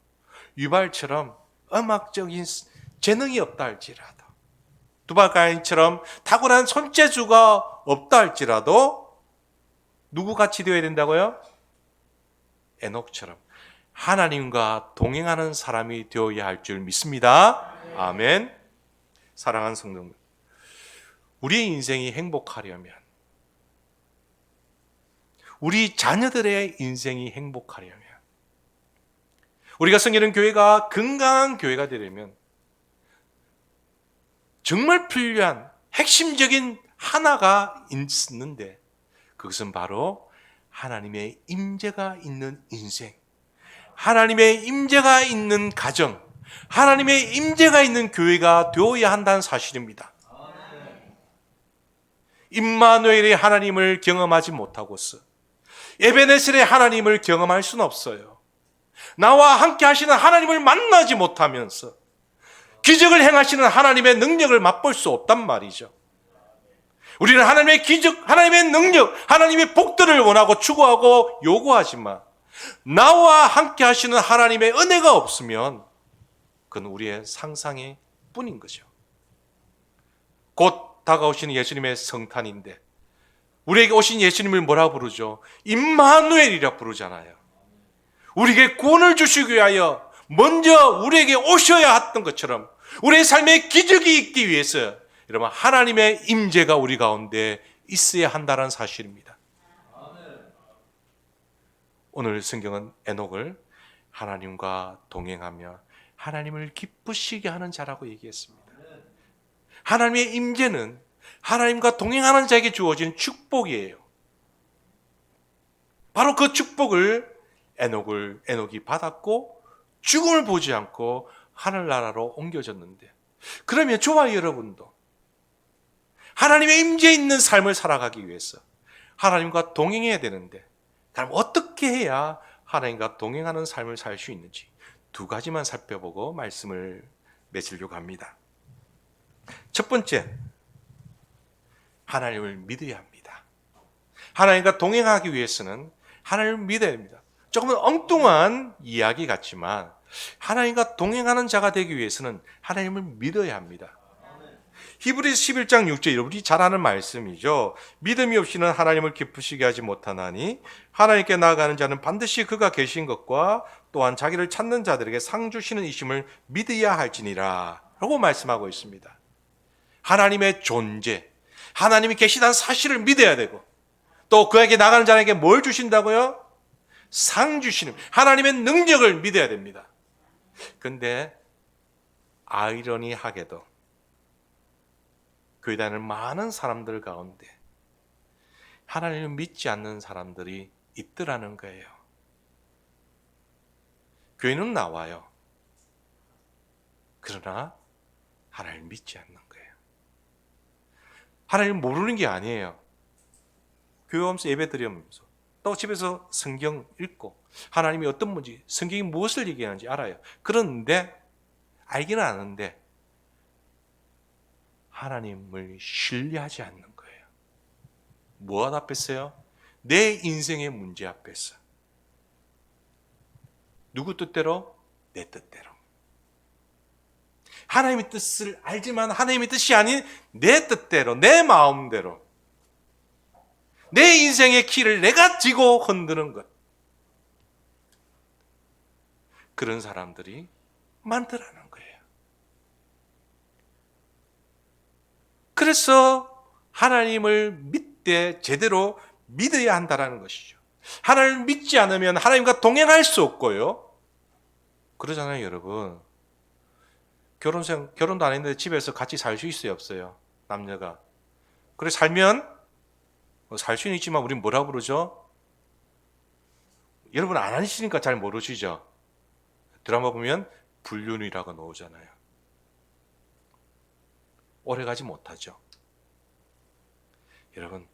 Speaker 5: 유발처럼 음악적인 재능이 없다 할지라도, 두발가인처럼 탁월한 손재주가 없다 할지라도 누구 같이 되어야 된다고요? 에녹처럼 하나님과 동행하는 사람이 되어야 할 줄 믿습니다. 아멘. 사랑하는 성도들, 우리의 인생이 행복하려면, 우리 자녀들의 인생이 행복하려면, 우리가 섬기는 교회가 건강한 교회가 되려면 정말 필요한 핵심적인 하나가 있는데, 그것은 바로 하나님의 임재가 있는 인생, 하나님의 임재가 있는 가정, 하나님의 임재가 있는 교회가 되어야 한다는 사실입니다. 임마누엘의 하나님을 경험하지 못하고서 에베네셀의 하나님을 경험할 수는 없어요. 나와 함께 하시는 하나님을 만나지 못하면서 기적을 행하시는 하나님의 능력을 맛볼 수 없단 말이죠. 우리는 하나님의 기적, 하나님의 능력, 하나님의 복들을 원하고 추구하고 요구하지만 나와 함께 하시는 하나님의 은혜가 없으면 그건 우리의 상상의 뿐인 거죠. 곧 다가오시는 예수님의 성탄인데 우리에게 오신 예수님을 뭐라 부르죠? 임마누엘이라 부르잖아요. 우리에게 구원을 주시기 위하여 먼저 우리에게 오셔야 했던 것처럼 우리의 삶에 기적이 있기 위해서 여러분 하나님의 임재가 우리 가운데 있어야 한다는 사실입니다. 오늘 성경은 에녹을 하나님과 동행하며 하나님을 기쁘시게 하는 자라고 얘기했습니다. 하나님의 임재는 하나님과 동행하는 자에게 주어진 축복이에요. 바로 그 축복을 에녹이 받았고 죽음을 보지 않고 하늘나라로 옮겨졌는데, 그러면 저와 여러분도 하나님의 임재 있는 삶을 살아가기 위해서 하나님과 동행해야 되는데, 그럼 어떻게 해야 하나님과 동행하는 삶을 살 수 있는지 두 가지만 살펴보고 말씀을 맺으려고 합니다. 첫 번째, 하나님을 믿어야 합니다. 하나님과 동행하기 위해서는 하나님을 믿어야 합니다. 조금은 엉뚱한 이야기 같지만 하나님과 동행하는 자가 되기 위해서는 하나님을 믿어야 합니다. 히브리서 11장 6절, 우리 잘 아는 말씀이죠. 믿음이 없이는 하나님을 기쁘시게 하지 못하나니 하나님께 나아가는 자는 반드시 그가 계신 것과 또한 자기를 찾는 자들에게 상 주시는 이심을 믿어야 할지니라 라고 말씀하고 있습니다. 하나님의 존재, 하나님이 계시다는 사실을 믿어야 되고, 또 그에게 나가는 자에게 뭘 주신다고요? 상 주시는 하나님의 능력을 믿어야 됩니다. 그런데 아이러니하게도 교회 다니는 많은 사람들 가운데 하나님을 믿지 않는 사람들이 있더라는 거예요. 교회는 나와요. 그러나 하나님을 믿지 않는 거예요. 하나님을 모르는 게 아니에요. 교회 오면서 예배 드리면서 또 집에서 성경 읽고 하나님이 어떤 분인지, 성경이 무엇을 얘기하는지 알아요. 그런데 알기는 아는데 하나님을 신뢰하지 않는 거예요. 무엇 앞에서요? 내 인생의 문제 앞에서. 누구 뜻대로? 내 뜻대로. 하나님의 뜻을 알지만 하나님의 뜻이 아닌 내 뜻대로, 내 마음대로, 내 인생의 키를 내가 쥐고 흔드는 것. 그런 사람들이 많더라는 거예요. 그래서 하나님을 믿되 제대로 믿어야 한다는 것이죠. 하나님을 믿지 않으면 하나님과 동행할 수 없고요. 그러잖아요, 여러분. 결혼도 안 했는데 집에서 같이 살 수 있어요, 없어요? 남녀가. 그래 살면 살 수는 있지만 우린 뭐라 부르죠? 여러분 안 하시니까 잘 모르시죠? 드라마 보면 불륜이라고 나오잖아요. 오래가지 못하죠. 여러분,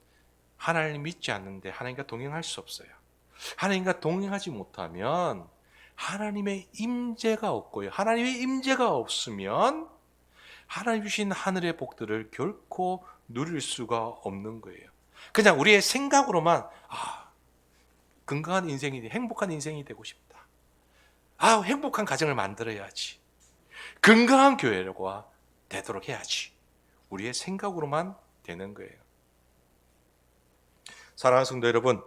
Speaker 5: 하나님 믿지 않는데 하나님과 동행할 수 없어요. 하나님과 동행하지 못하면 하나님의 임재가 없고요. 하나님의 임재가 없으면 하나님 주신 하늘의 복들을 결코 누릴 수가 없는 거예요. 그냥 우리의 생각으로만 건강한 인생이, 행복한 인생이 되고 싶다. 행복한 가정을 만들어야지. 건강한 교회가 되도록 해야지. 우리의 생각으로만 되는 거예요. 사랑하는 성도 여러분,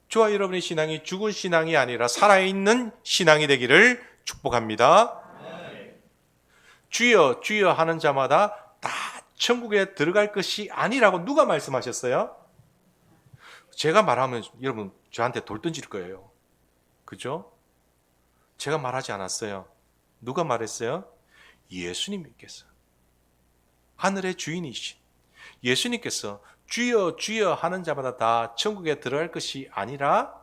Speaker 5: 저와 여러분의 신앙이 죽은 신앙이 아니라 살아있는 신앙이 되기를 축복합니다. 주여 주여 하는 자마다 다 천국에 들어갈 것이 아니라고 누가 말씀하셨어요? 제가 말하면 여러분 저한테 돌 던질 거예요. 그죠? 제가 말하지 않았어요. 누가 말했어요? 예수님께서, 하늘의 주인이신 예수님께서 주여 주여 하는 자마다 다 천국에 들어갈 것이 아니라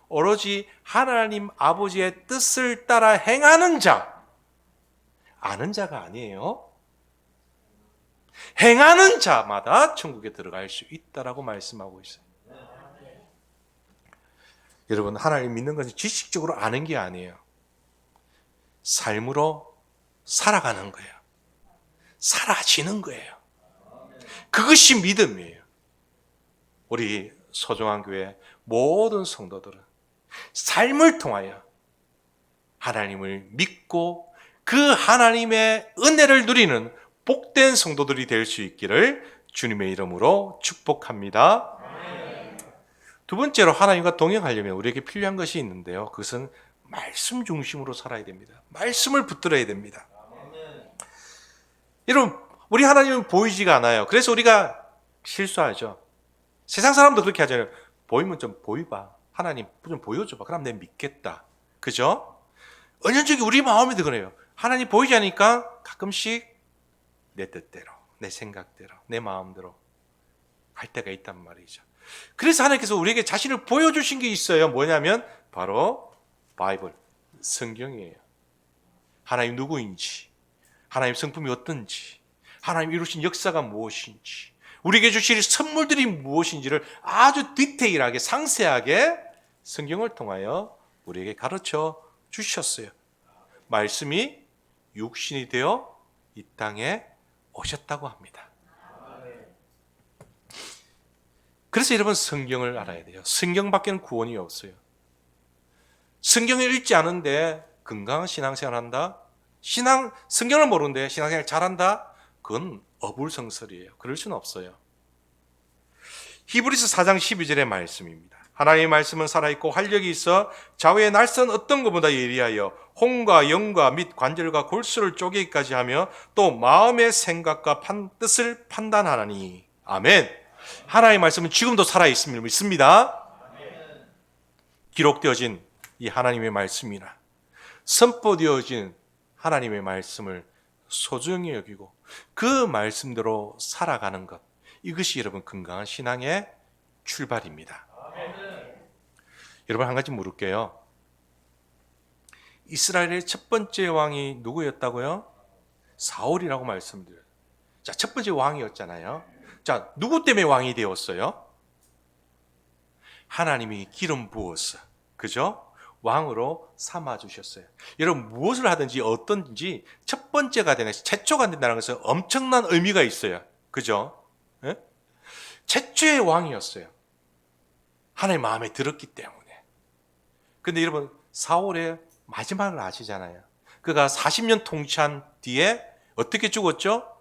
Speaker 5: 오로지 하나님 아버지의 뜻을 따라 행하는 자, 아는 자가 아니에요. 행하는 자마다 천국에 들어갈 수 있다라고 말씀하고 있어요. 여러분, 하나님 믿는 것은 지식적으로 아는 게 아니에요. 삶으로 살아가는 거예요. 사라지는 거예요. 그것이 믿음이에요. 우리 소중한 교회 모든 성도들은 삶을 통하여 하나님을 믿고 그 하나님의 은혜를 누리는 복된 성도들이 될 수 있기를 주님의 이름으로 축복합니다. 두 번째로 하나님과 동행하려면 우리에게 필요한 것이 있는데요. 그것은 말씀 중심으로 살아야 됩니다. 말씀을 붙들어야 됩니다. 여러분, 우리 하나님은 보이지가 않아요. 그래서 우리가 실수하죠. 세상 사람도 그렇게 하잖아요. 보이면 좀 보이봐. 하나님 좀 보여줘봐. 그럼 내가 믿겠다. 그죠? 은연중에 우리 마음이 그래요. 하나님 보이지 않으니까 가끔씩 내 뜻대로, 내 생각대로, 내 마음대로 할 때가 있단 말이죠. 그래서 하나님께서 우리에게 자신을 보여주신 게 있어요. 뭐냐면 바로 바이블, 성경이에요. 하나님 누구인지, 하나님 성품이 어떤지, 하나님 이루신 역사가 무엇인지, 우리에게 주실 선물들이 무엇인지를 아주 디테일하게 상세하게 성경을 통하여 우리에게 가르쳐 주셨어요. 말씀이 육신이 되어 이 땅에 오셨다고 합니다. 그래서 여러분, 성경을 알아야 돼요. 성경밖에는 구원이 없어요. 성경을 읽지 않은데 건강한 신앙생활 한다? 성경을 모르는데 신앙생활 잘한다? 그건 어불성설이에요. 그럴 수는 없어요. 히브리서 4장 12절의 말씀입니다. 하나님의 말씀은 살아있고 활력이 있어 좌우의 날선 어떤 것보다 예리하여 혼과 영과 및 관절과 골수를 쪼개기까지 하며 또 마음의 생각과 뜻을 판단하나니. 아멘. 하나님의 말씀은 지금도 살아있음을 믿습니다. 기록되어진 이 하나님의 말씀이나 선포되어진 하나님의 말씀을 소중히 여기고 그 말씀대로 살아가는 것, 이것이 여러분 건강한 신앙의 출발입니다. 여러분, 한 가지 물을게요. 이스라엘의 첫 번째 왕이 누구였다고요? 사울이라고 말씀드려요. 자, 첫 번째 왕이었잖아요. 자, 누구 때문에 왕이 되었어요? 하나님이 기름 부어서, 그죠? 왕으로 삼아주셨어요. 여러분, 무엇을 하든지 어떤지 첫 번째가 되나 최초가 된다는 것은 엄청난 의미가 있어요. 그죠? 예? 최초의 왕이었어요. 하나님 마음에 들었기 때문에. 근데 여러분, 사울의 마지막을 아시잖아요. 그가 40년 통치한 뒤에 어떻게 죽었죠?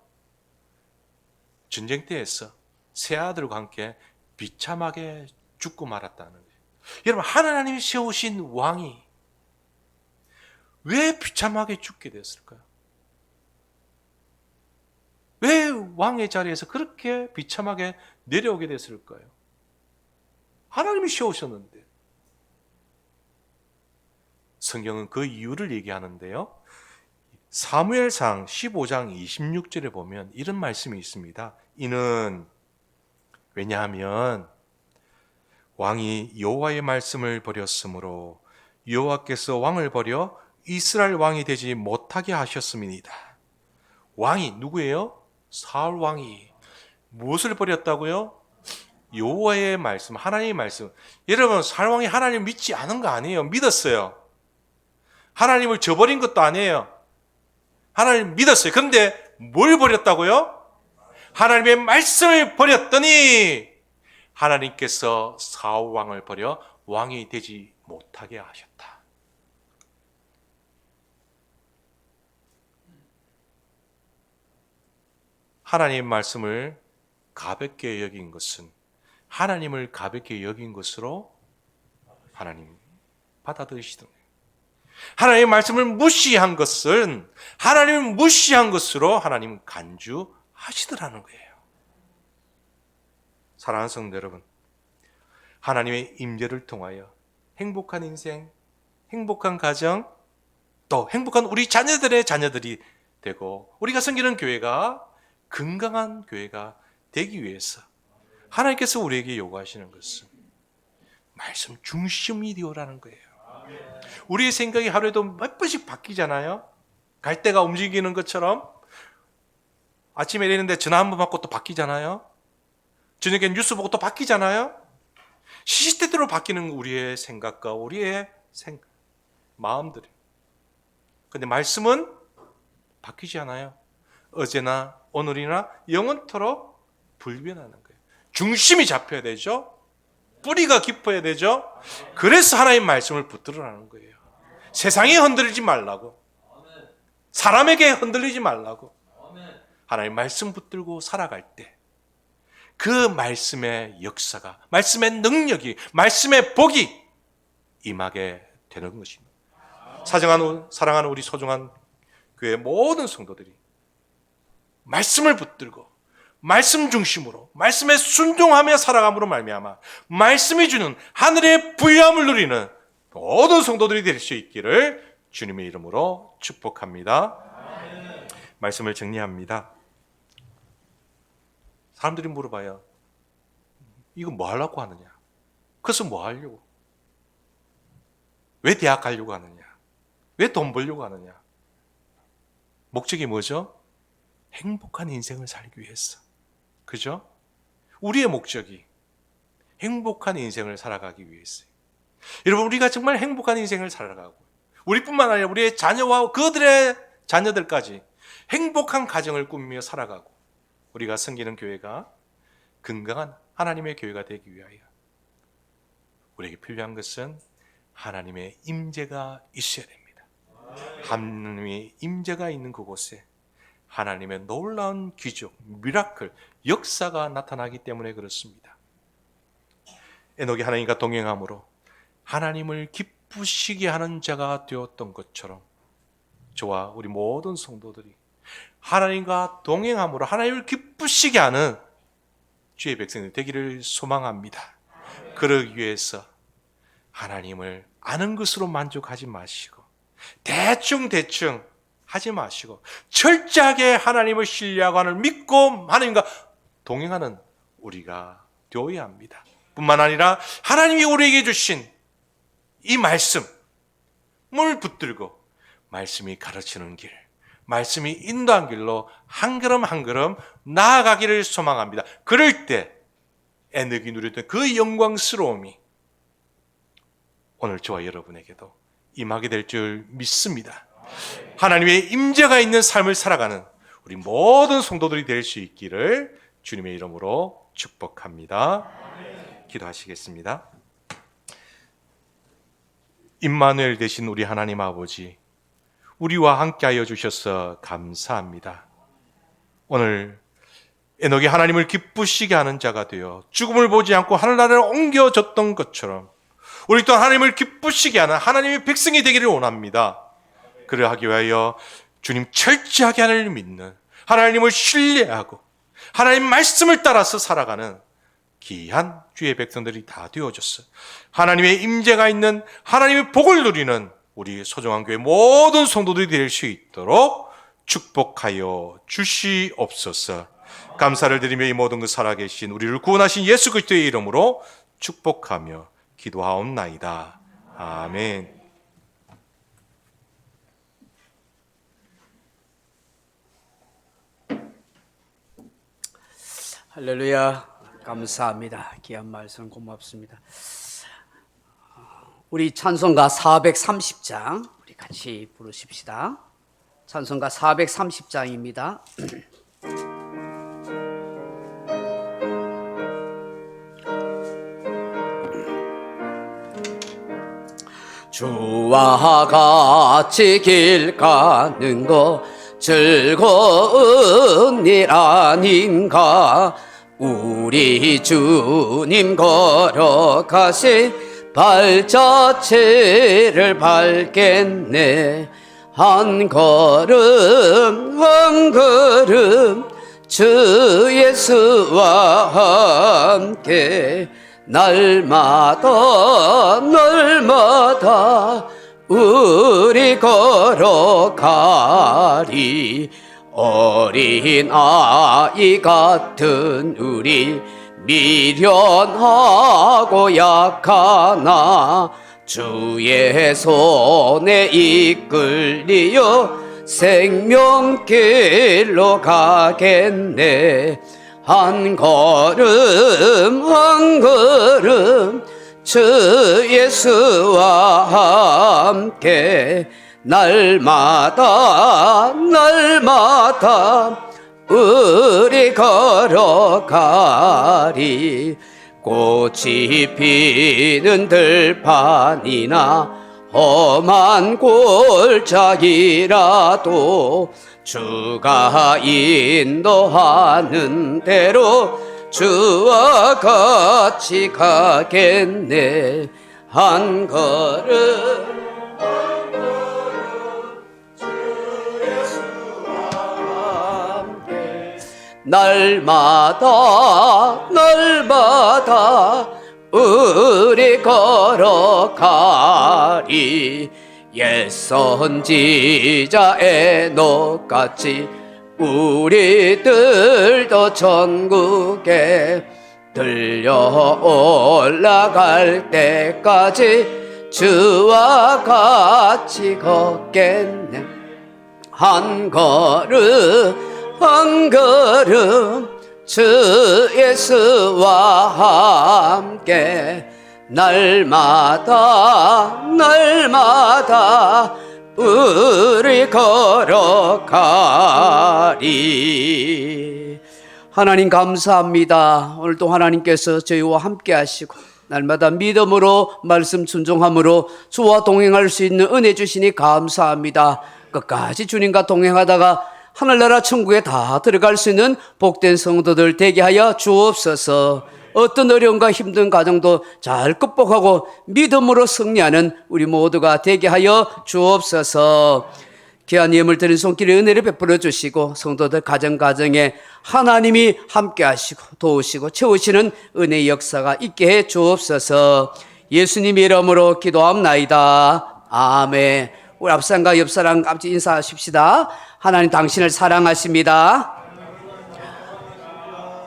Speaker 5: 전쟁터에서 세 아들과 함께 비참하게 죽고 말았다는 거예요. 여러분, 하나님이 세우신 왕이 왜 비참하게 죽게 됐을까요? 왜 왕의 자리에서 그렇게 비참하게 내려오게 됐을까요? 하나님이 세우셨는데. 성경은 그 이유를 얘기하는데요. 사무엘상 15장 26절에 보면 이런 말씀이 있습니다. 이는 왜냐하면 왕이 여호와의 말씀을 버렸으므로 여호와께서 왕을 버려 이스라엘 왕이 되지 못하게 하셨습니다. 왕이 누구예요? 사울 왕이 무엇을 버렸다고요? 여호와의 말씀, 하나님의 말씀. 여러분, 사울 왕이 하나님 믿지 않은 거 아니에요. 믿었어요. 하나님을 저버린 것도 아니에요. 하나님 믿었어요. 그런데 뭘 버렸다고요? 하나님의 말씀을 버렸더니 하나님께서 사울 왕을 버려 왕이 되지 못하게 하셨다. 하나님의 말씀을 가볍게 여긴 것은 하나님을 가볍게 여긴 것으로 하나님 받아들이시던 거예요. 하나님의 말씀을 무시한 것은 하나님을 무시한 것으로 하나님 간주하시더라는 거예요. 사랑하는 성도 여러분, 하나님의 임재를 통하여 행복한 인생, 행복한 가정, 또 행복한 우리 자녀들의 자녀들이 되고 우리가 섬기는 교회가 건강한 교회가 되기 위해서 하나님께서 우리에게 요구하시는 것은 말씀 중심이 되어라는 거예요. 우리의 생각이 하루에도 몇 번씩 바뀌잖아요. 갈대가 움직이는 것처럼 아침에 일어났는데 전화 한 번 받고 또 바뀌잖아요. 저녁에 뉴스 보고 또 바뀌잖아요. 시시때때로 바뀌는 우리의 생각과 우리의 마음들이. 근데 말씀은 바뀌지 않아요. 어제나 오늘이나 영원토록 불변하는 거예요. 중심이 잡혀야 되죠. 뿌리가 깊어야 되죠. 그래서 하나님 말씀을 붙들으라는 거예요. 세상에 흔들리지 말라고, 사람에게 흔들리지 말라고. 하나님 말씀 붙들고 살아갈 때 그 말씀의 역사가, 말씀의 능력이, 말씀의 복이 임하게 되는 것입니다. 사랑하는 우리 소중한 교회 모든 성도들이 말씀을 붙들고 말씀 중심으로 말씀에 순종하며 살아감으로 말미암아 말씀이 주는 하늘의 부유함을 누리는 모든 성도들이 될 수 있기를 주님의 이름으로 축복합니다. 말씀을 정리합니다. 사람들이 물어봐요. 이거 뭐 하려고 하느냐? 그래서 뭐 하려고? 왜 대학 가려고 하느냐? 왜 돈 벌려고 하느냐? 목적이 뭐죠? 행복한 인생을 살기 위해서. 그죠? 우리의 목적이 행복한 인생을 살아가기 위해서요. 여러분, 우리가 정말 행복한 인생을 살아가고 우리뿐만 아니라 우리의 자녀와 그들의 자녀들까지 행복한 가정을 꾸미며 살아가고 우리가 섬기는 교회가 건강한 하나님의 교회가 되기 위하여 우리에게 필요한 것은 하나님의 임재가 있어야 됩니다. 하나님의 임재가 있는 그곳에 하나님의 놀라운 기적, 미라클, 역사가 나타나기 때문에 그렇습니다. 에녹이 하나님과 동행함으로 하나님을 기쁘시게 하는 자가 되었던 것처럼 저와 우리 모든 성도들이 하나님과 동행함으로 하나님을 기쁘시게 하는 주의 백성이 되기를 소망합니다. 그러기 위해서 하나님을 아는 것으로 만족하지 마시고 대충 하지 마시고 철저하게 하나님을 신뢰하고 하나님을 믿고 하나님과 동행하는 우리가 되어야 합니다. 뿐만 아니라 하나님이 우리에게 주신 이 말씀을 붙들고 말씀이 가르치는 길, 말씀이 인도한 길로 한 걸음 한 걸음 나아가기를 소망합니다. 그럴 때 에녹이 누렸던 그 영광스러움이 오늘 저와 여러분에게도 임하게 될 줄 믿습니다. 하나님의 임재가 있는 삶을 살아가는 우리 모든 성도들이 될 수 있기를 주님의 이름으로 축복합니다. 기도하시겠습니다. 임마누엘 되신 우리 하나님 아버지, 우리와 함께하여 주셔서 감사합니다. 오늘 에녹이 하나님을 기쁘시게 하는 자가 되어 죽음을 보지 않고 하늘나라를 옮겨졌던 것처럼 우리 또한 하나님을 기쁘시게 하는 하나님의 백성이 되기를 원합니다. 그러하기 위하여 주님 철저하게 하나님을 믿는, 하나님을 신뢰하고 하나님 말씀을 따라서 살아가는 귀한 주의 백성들이 다 되어졌어요. 하나님의 임재가 있는, 하나님의 복을 누리는 우리 소중한 교회 모든 성도들이 될 수 있도록 축복하여 주시옵소서. 감사를 드리며 이 모든 것 살아계신 우리를 구원하신 예수 그리스도의 이름으로 축복하며 기도하옵나이다. 아멘.
Speaker 1: 할렐루야. 감사합니다. 귀한 말씀 고맙습니다. 우리 찬송가 430장 우리 같이 부르십시다. 찬송가 430장입니다. 주와 같이 길 가는 거 즐거운 일 아닌가. 우리 주님 걸어가신 발자취를 밟겠네. 한 걸음 한 걸음 주 예수와 함께 날마다 날마다 우리 걸어가리. 어린 아이 같은 우리 미련하고 약하나 주의 손에 이끌리어 생명길로 가겠네. 한 걸음 한 걸음 주 예수와 함께 날마다 날마다 우리 걸어가리. 꽃이 피는 들판이나 험한 골짜기라도 주가 인도하는 대로 주와 같이 가겠네. 한 걸음 날마다 날마다 우리 걸어가리. 옛 선지자 에녹같이 우리들도 천국에 들려 올라갈 때까지 주와 같이 걷겠네. 한 걸음 한 걸음 주 예수와 함께 날마다 날마다 우리 걸어가리. 하나님 감사합니다. 오늘도 하나님께서 저희와 함께 하시고 날마다 믿음으로 말씀 순종함으로 주와 동행할 수 있는 은혜 주시니 감사합니다. 끝까지 주님과 동행하다가 하늘나라 천국에 다 들어갈 수 있는 복된 성도들 되게 하여 주옵소서. 어떤 어려움과 힘든 과정도 잘 극복하고 믿음으로 승리하는 우리 모두가 되게 하여 주옵소서. 귀한 예물 드린 손길에 은혜를 베풀어 주시고 성도들 가정가정에 하나님이 함께 하시고 도우시고 채우시는 은혜의 역사가 있게 해 주옵소서. 예수님 이름으로 기도합나이다. 아멘. 우리 앞사람과 옆사람 같이 인사하십시다. 하나님 당신을 사랑하십니다.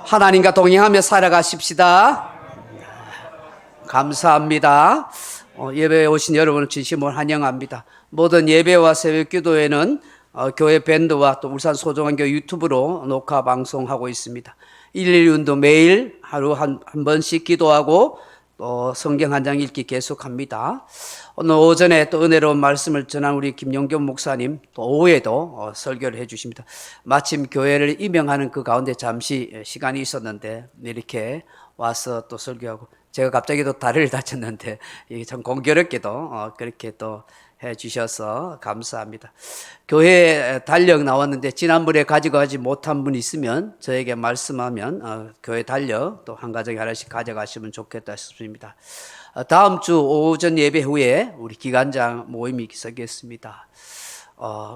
Speaker 1: 하나님과 동행하며 살아가십시다. 감사합니다. 예배에 오신 여러분을 진심으로 환영합니다. 모든 예배와 새벽 기도회는 교회 밴드와 또 울산 소중한교회 유튜브로 녹화 방송하고 있습니다. 112운도 매일 하루 한 번씩 기도하고 또 성경 한 장 읽기 계속합니다. 오늘 오전에 또 은혜로운 말씀을 전한 우리 김용겸 목사님 또 오후에도 설교를 해주십니다. 마침 교회를 임명하는 그 가운데 잠시 시간이 있었는데 이렇게 와서 또 설교하고 제가 갑자기 또 다리를 다쳤는데 이게 참 공교롭게도 그렇게 또 해주셔서 감사합니다. 교회 달력 나왔는데 지난번에 가져가지 못한 분 있으면 저에게 말씀하면 교회 달력 또 한 가정에 하나씩 가져가시면 좋겠다 싶습니다. 다음 주 오전 예배 후에 우리 기관장 모임이 있겠습니다.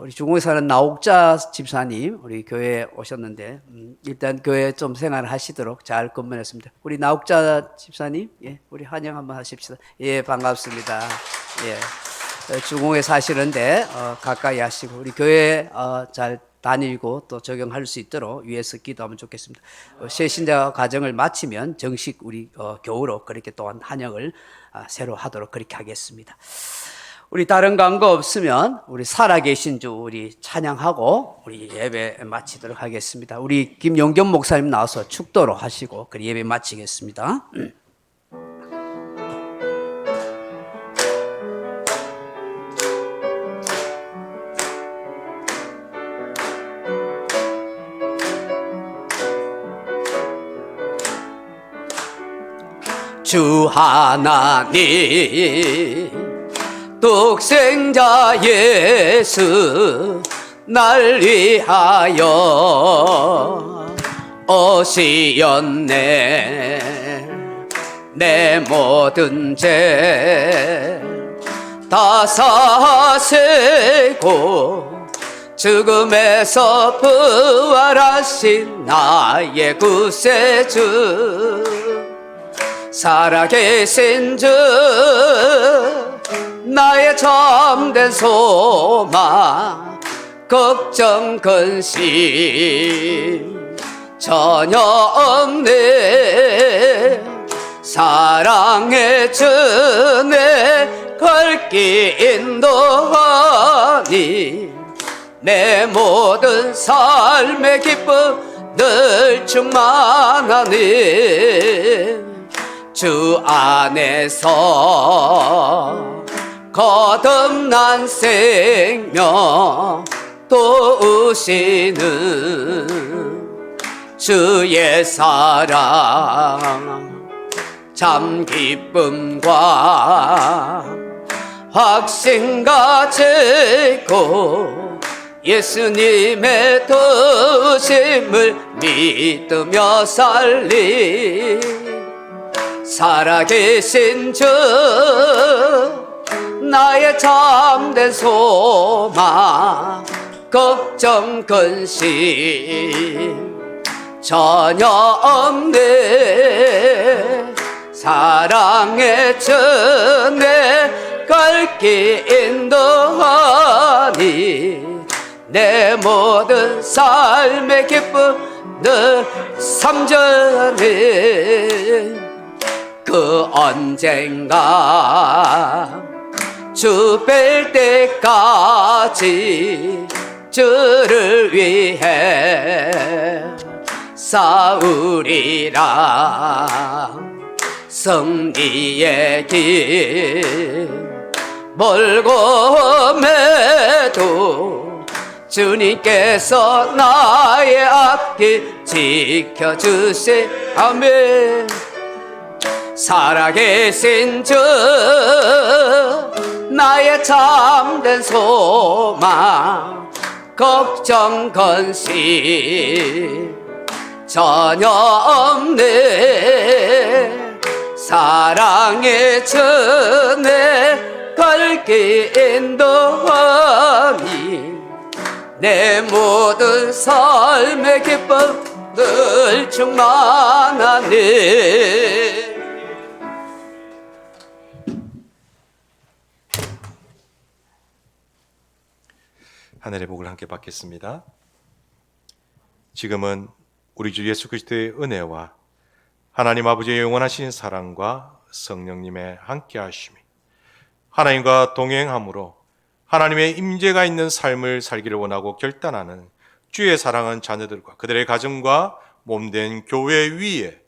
Speaker 1: 우리 중국에 사는 나옥자 집사님 우리 교회에 오셨는데 일단 교회 좀 생활하시도록 잘 건면했습니다. 우리 나옥자 집사님, 예, 우리 환영 한번 하십시다. 예, 반갑습니다. 예. 중공에 사시는데 가까이 하시고 우리 교회 잘 다니고 또 적용할 수 있도록 위해서 기도하면 좋겠습니다. 새신자 과정을 마치면 정식 우리 교우로 그렇게 또한 환영을 새로 하도록 그렇게 하겠습니다. 우리 다른 광고 없으면 우리 살아계신 주 우리 찬양하고 우리 예배 마치도록 하겠습니다. 우리 김용겸 목사님 나와서 축도로 하시고 그 예배 마치겠습니다. 주 하나님 독생자 예수 날 위하여 오시었네. 내 모든 죄 다 사시고 죽음에서 부활하신 나의 구세주 살아계신 주 나의 참된 소망 걱정 근심 전혀 없네. 사랑의 주내 걸기 인도하니 내 모든 삶의 기쁨 늘 충만하니 주 안에서 거듭난 생명 도우시는 주의 사랑 참 기쁨과 확신 가지고 예수님의 도우심을 믿으며 살리 살아계신 주 나의 참된 소망 걱정 근심 전혀 없네. 사랑의 주내 갈길 인도하니 내 모든 삶의 기쁨 늘 삼전해. 그 언젠가 주 뵐 때까지 주를 위해 싸우리라. 승리의 길 멀고 매도 주님께서 나의 앞길 지켜주시. 아멘. 살아계신 주 나의 참된 소망 걱정 근심 전혀 없네. 사랑의 주내 갈길 인도하니 내 모든 삶의 기쁨 늘 충만하네.
Speaker 5: 하늘의 복을 함께 받겠습니다. 지금은 우리 주 예수 그리스도의 은혜와 하나님 아버지의 영원하신 사랑과 성령님의 함께하심이 하나님과 동행함으로 하나님의 임재가 있는 삶을 살기를 원하고 결단하는 주의 사랑하는 자녀들과 그들의 가정과 몸된 교회 위에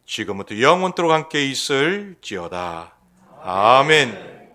Speaker 5: 지금부터 영원토록 함께 있을지어다. 아멘.